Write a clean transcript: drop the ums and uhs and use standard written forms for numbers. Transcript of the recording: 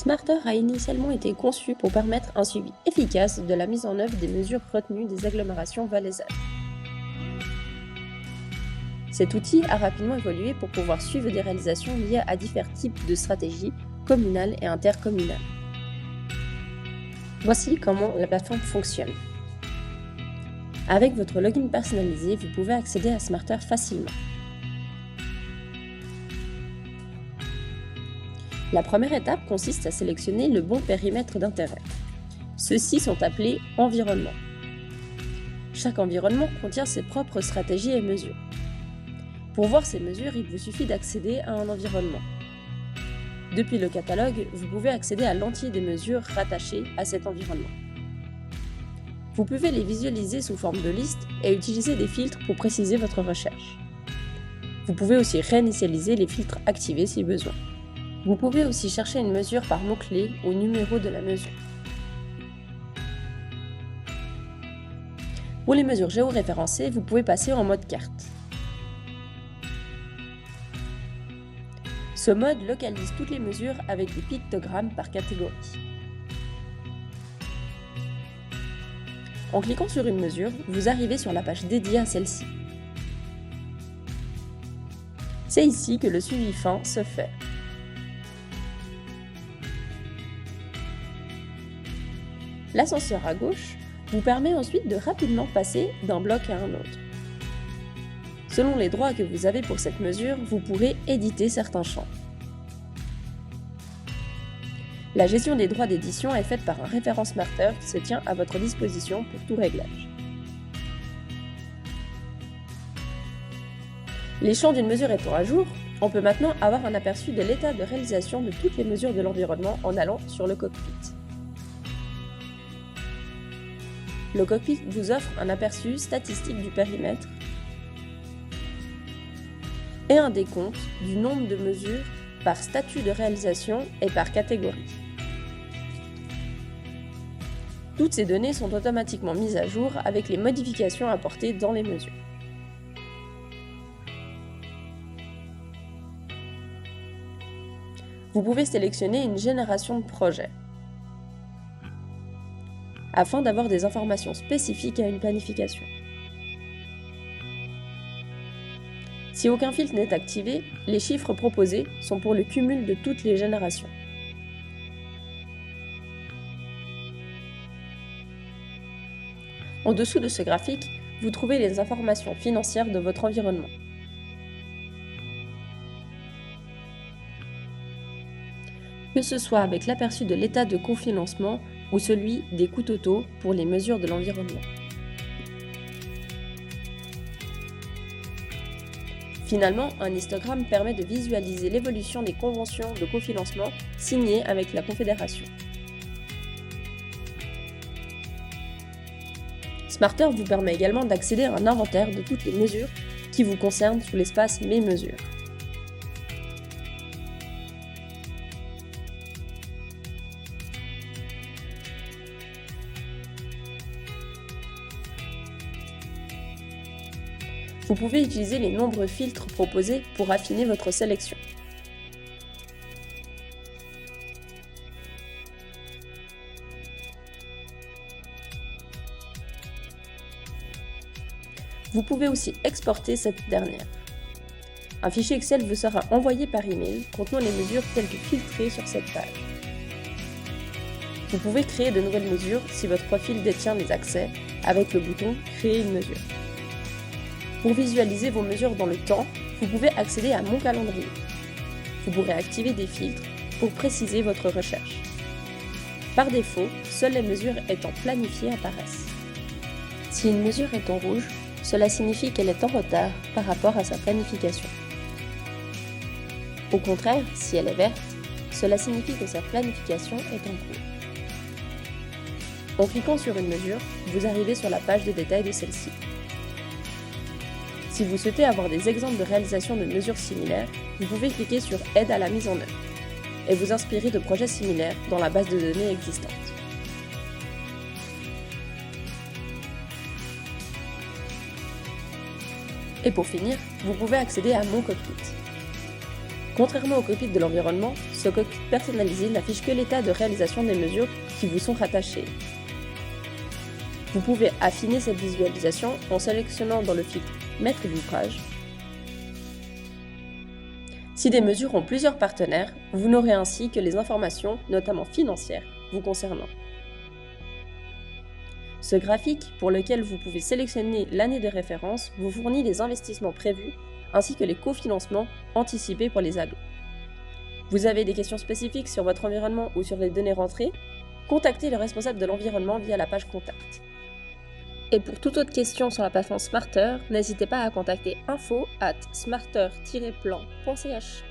Smarter a initialement été conçu pour permettre un suivi efficace de la mise en œuvre des mesures retenues des agglomérations valaisannes. Cet outil a rapidement évolué pour pouvoir suivre des réalisations liées à divers types de stratégies communales et intercommunales. Voici comment la plateforme fonctionne. Avec votre login personnalisé, vous pouvez accéder à Smarter facilement. La première étape consiste à sélectionner le bon périmètre d'intérêt. Ceux-ci sont appelés environnements. Chaque environnement contient ses propres stratégies et mesures. Pour voir ces mesures, il vous suffit d'accéder à un environnement. Depuis le catalogue, vous pouvez accéder à l'entier des mesures rattachées à cet environnement. Vous pouvez les visualiser sous forme de liste et utiliser des filtres pour préciser votre recherche. Vous pouvez aussi réinitialiser les filtres activés si besoin. Vous pouvez aussi chercher une mesure par mot-clé ou numéro de la mesure. Pour les mesures géoréférencées, vous pouvez passer en mode carte. Ce mode localise toutes les mesures avec des pictogrammes par catégorie. En cliquant sur une mesure, vous arrivez sur la page dédiée à celle-ci. C'est ici que le suivi fin se fait. L'ascenseur à gauche vous permet ensuite de rapidement passer d'un bloc à un autre. Selon les droits que vous avez pour cette mesure, vous pourrez éditer certains champs. La gestion des droits d'édition est faite par un référent Smarter qui se tient à votre disposition pour tout réglage. Les champs d'une mesure étant à jour, on peut maintenant avoir un aperçu de l'état de réalisation de toutes les mesures de l'environnement en allant sur le cockpit. Le cockpit vous offre un aperçu statistique du périmètre et un décompte du nombre de mesures par statut de réalisation et par catégorie. Toutes ces données sont automatiquement mises à jour avec les modifications apportées dans les mesures. Vous pouvez sélectionner une génération de projets afin d'avoir des informations spécifiques à une planification. Si aucun filtre n'est activé, les chiffres proposés sont pour le cumul de toutes les générations. En dessous de ce graphique, vous trouvez les informations financières de votre environnement. Que ce soit avec l'aperçu de l'état de cofinancement ou celui des coûts totaux pour les mesures de l'environnement. Finalement, un histogramme permet de visualiser l'évolution des conventions de cofinancement signées avec la Confédération. Smarter vous permet également d'accéder à un inventaire de toutes les mesures qui vous concernent sous l'espace Mes mesures. Vous pouvez utiliser les nombreux filtres proposés pour affiner votre sélection. Vous pouvez aussi exporter cette dernière. Un fichier Excel vous sera envoyé par email contenant les mesures telles que filtrées sur cette page. Vous pouvez créer de nouvelles mesures si votre profil détient les accès avec le bouton « Créer une mesure ». Pour visualiser vos mesures dans le temps, vous pouvez accéder à Mon calendrier. Vous pourrez activer des filtres pour préciser votre recherche. Par défaut, seules les mesures étant planifiées apparaissent. Si une mesure est en rouge, cela signifie qu'elle est en retard par rapport à sa planification. Au contraire, si elle est verte, cela signifie que sa planification est en cours. En cliquant sur une mesure, vous arrivez sur la page de détail de celle-ci. Si vous souhaitez avoir des exemples de réalisation de mesures similaires, vous pouvez cliquer sur « Aide à la mise en œuvre » et vous inspirer de projets similaires dans la base de données existante. Et pour finir, vous pouvez accéder à Mon cockpit. Contrairement au cockpit de l'environnement, ce cockpit personnalisé n'affiche que l'état de réalisation des mesures qui vous sont rattachées. Vous pouvez affiner cette visualisation en sélectionnant dans le filtre Maître d'ouvrage. Si des mesures ont plusieurs partenaires, vous n'aurez ainsi que les informations, notamment financières, vous concernant. Ce graphique, pour lequel vous pouvez sélectionner l'année de référence, vous fournit les investissements prévus ainsi que les cofinancements anticipés pour les agglos. Vous avez des questions spécifiques sur votre environnement ou sur les données rentrées? Contactez le responsable de l'environnement via la page Contact. Et pour toute autre question sur la plateforme Smarter, n'hésitez pas à contacter info@smarter-plan.ch.